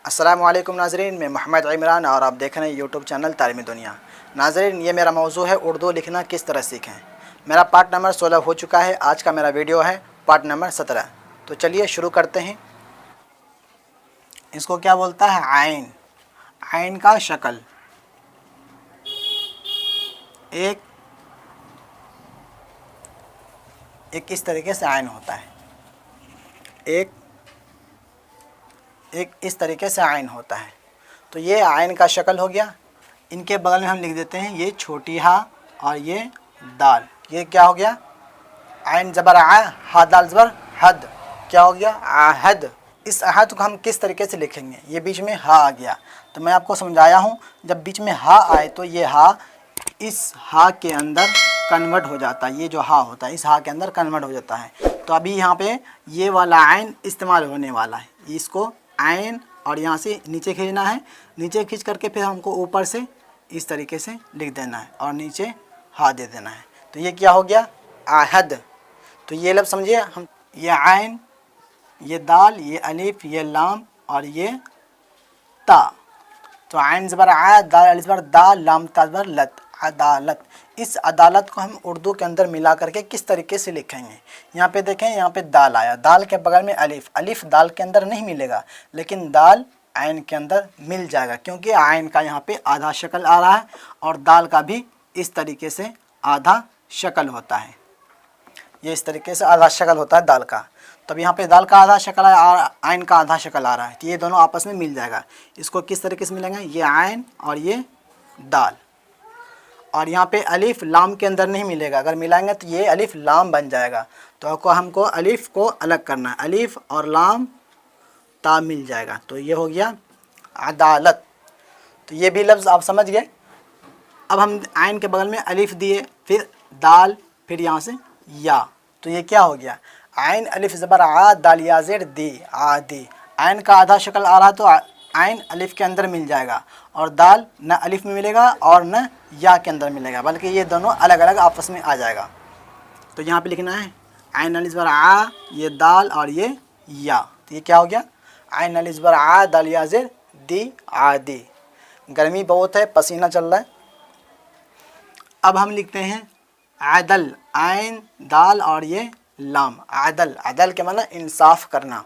अस्सलामु अलैकुम नाज़रीन, मैं मोहम्मद इमरान और आप देख रहे हैं यूट्यूब चैनल तालीमी दुनिया। नाज़रीन, ये मेरा मौजू है उर्दू लिखना किस तरह सीखें। मेरा पार्ट नंबर 16 हो चुका है। आज का मेरा वीडियो है पार्ट नंबर 17। तो चलिए शुरू करते हैं। इसको क्या बोलता है? आइन। आइन का शक्ल एक इस तरीके से आइन होता है। एक इस तरीके से आइन होता है। तो ये आइन का शक्ल हो गया। इनके बगल में हम लिख देते हैं ये छोटी हा और ये दाल। ये क्या हो गया? आइन ज़बर आ, हा दाल ज़बर हद। क्या हो गया? आहद। इस अहद को हम किस तरीके से लिखेंगे? ये बीच में हा आ गया तो मैं आपको समझाया हूँ, जब बीच में हा आए तो ये हा इस हा के अंदर कन्वर्ट हो जाता है। ये जो हा होता है इस हा के अंदर कन्वर्ट हो जाता है। तो अभी यहाँ पे ये वाला आइन इस्तेमाल होने वाला है। इसको आइन और यहाँ से नीचे खींचना है। नीचे खींच करके फिर हमको ऊपर से इस तरीके से लिख देना है और नीचे हा दे देना है। तो ये क्या हो गया? आहद। तो ये लफ्ज़ समझिए हम, ये आइन, ये दाल, ये अलिफ, ये लाम और ये ता। तो आइन ज़बर आ, दाल अलिफ ज़बर दा, लाम ता ज़बर लत, अदालत। इस अदालत को हम उर्दू के अंदर मिला करके किस तरीके से लिखेंगे? यहाँ पे देखें, यहाँ पे दाल आया, दाल के बगल में अलिफ। अलिफ दाल के अंदर नहीं मिलेगा लेकिन दाल आइन के अंदर मिल जाएगा, क्योंकि आइन का यहाँ पे आधा शक्ल आ रहा है और दाल का भी इस तरीके से आधा शक्ल होता है। ये इस तरीके से आधा शक्ल होता है दाल का। तब यहाँ पे दाल का आधा शक्ल है, आइन का आधा शक्ल आ रहा है, तो ये दोनों आपस में मिल जाएगा। इसको किस तरीके से मिलेंगे? ये आइन और ये दाल। और यहाँ पे अलिफ लाम के अंदर नहीं मिलेगा, अगर मिलाएंगे तो ये अलिफ लाम बन जाएगा। तो हमको अलिफ को अलग करना है, अलिफ और लाम ता मिल जाएगा। तो ये हो गया अदालत। तो ये भी लफ्ज़ आप समझ गए। अब हम आइन के बगल में अलिफ दिए, फिर दाल, फिर यहाँ से या। तो ये क्या हो गया? आइन अलिफ ज़बर आ, दाल या ज़ेर दी, आदी। आइन का आधा शक्ल आ रहा तो आइन अलिफ के अंदर मिल जाएगा और दाल न अलिफ में मिलेगा और न या के अंदर मिलेगा, बल्कि ये दोनों अलग अलग आपस में आ जाएगा। तो यहाँ पे लिखना है आइन अलिफ ज़बर आ, ये दाल और ये या। तो ये क्या हो गया? आइन अलिफ ज़बर आ, दाल या ज़ेर दी, आदी। गर्मी बहुत है, पसीना चल रहा है। अब हम लिखते हैं आदल। आइन दाल और ये लाम। आदल, आदल के माना इंसाफ करना।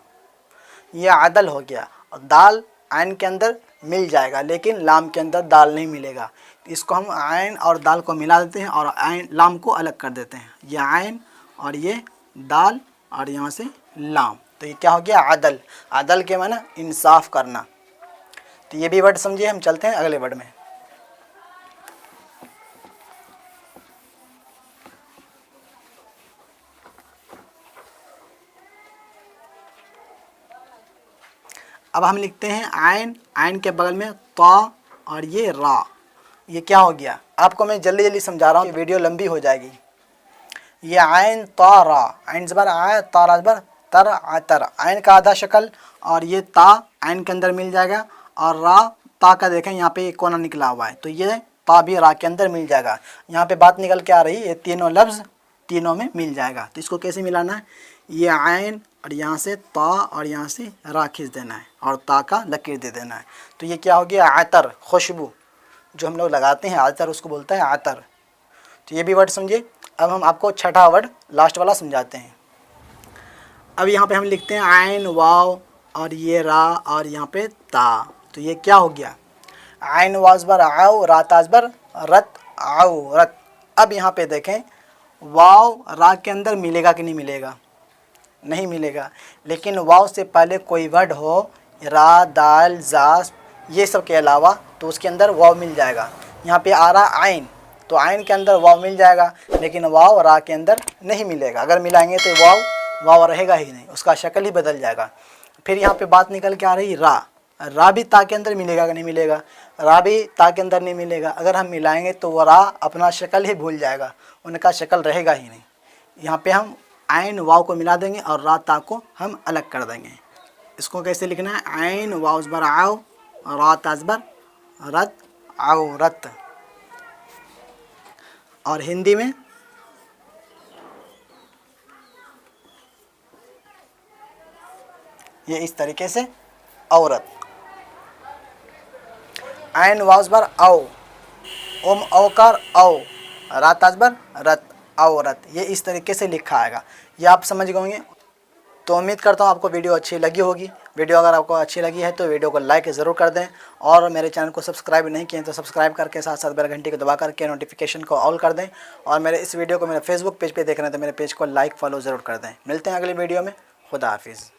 ये आदल हो गया। और दाल आइन के अंदर मिल जाएगा लेकिन लाम के अंदर दाल नहीं मिलेगा। इसको हम आइन और दाल को मिला देते हैं और आइन लाम को अलग कर देते हैं। ये आइन और ये दाल और यहाँ से लाम। तो ये क्या हो गया? आदल। आदल के माना इंसाफ करना। तो ये भी वर्ड समझिए। हम चलते हैं अगले वर्ड में। अब हम लिखते हैं आइन। आइन के बगल में ता और ये रा। ये क्या हो गया? आपको मैं जल्दी जल्दी समझा रहा हूँ, वीडियो लंबी हो जाएगी। ये आइन ता रा, आइन ज़बर आ, ता रा ज़बर तर, आतर। आइन का आधा शक्ल और ये ता आइन के अंदर मिल जाएगा और रा, ता का देखें यहाँ पे एक कोना निकला हुआ है, तो ये ता भी रा के अंदर मिल जाएगा। यहाँ पे बात निकल के आ रही है, ये तीनों लफ्ज़ तीनों में मिल जाएगा। तो इसको कैसे मिलाना है? ये आइन और यहाँ से ता और यहाँ से रा खींच देना है और ता का लकीर दे देना है। तो ये क्या हो गया? आतर, खुशबू जो हम लोग लगाते हैं आतर, उसको बोलता है आतर। तो ये भी वर्ड समझिए। अब हम आपको छठा वर्ड लास्ट वाला समझाते हैं। अब यहाँ पे हम लिखते हैं आइन वाव और ये रा और यहाँ पे ता। तो ये क्या हो गया? आइन वाज़बर आओ, रा ताज़बर रत, आओ रत। अब यहाँ पे देखें, वाव रा के अंदर मिलेगा कि नहीं मिलेगा? नहीं मिलेगा। लेकिन वाव से पहले कोई वर्ड हो, रा, दाल, जास, ये सब के अलावा, तो उसके अंदर वाव मिल जाएगा। यहाँ पे आ रहा आइन, तो आइन के अंदर वाव मिल जाएगा लेकिन वाव रा के अंदर नहीं मिलेगा। अगर मिलाएंगे तो वाव रहेगा ही नहीं, उसका शक्ल ही बदल जाएगा। फिर यहाँ पे बात निकल के आ रही रा। रा भी ता के अंदर मिलेगा कि नहीं मिलेगा? रा भी ता के अंदर नहीं मिलेगा। अगर हम मिलाएंगे तो वो रा अपना शक्ल ही भूल जाएगा, उनका शक्ल रहेगा ही नहीं। यहाँ पे हम आइन वाव को मिला देंगे और रा ता को हम अलग कर देंगे। इसको कैसे लिखना है? आइन वाव ज़बर आओ, रा ता ज़बर रत, आओ रत। और हिंदी में ये इस तरीके से औरत। आइन वाजबर औ, ओम औकार औ, रात अजबर रत, औरत। ये इस तरीके से लिखा आएगा, ये आप समझ गए होंगे। तो उम्मीद करता हूँ आपको वीडियो अच्छी लगी होगी। वीडियो अगर आपको अच्छी लगी है तो वीडियो को लाइक ज़रूर कर दें, और मेरे चैनल को सब्सक्राइब नहीं किए तो सब्सक्राइब करके साथ साथ बेल घंटी को दबा करके नोटिफिकेशन को ऑल कर दें। और मेरे इस वीडियो को मेरे फेसबुक पेज पे देख रहे हैं तो मेरे पेज को लाइक फॉलो ज़रूर कर दें। मिलते हैं अगली वीडियो में। खुदा हाफिज़।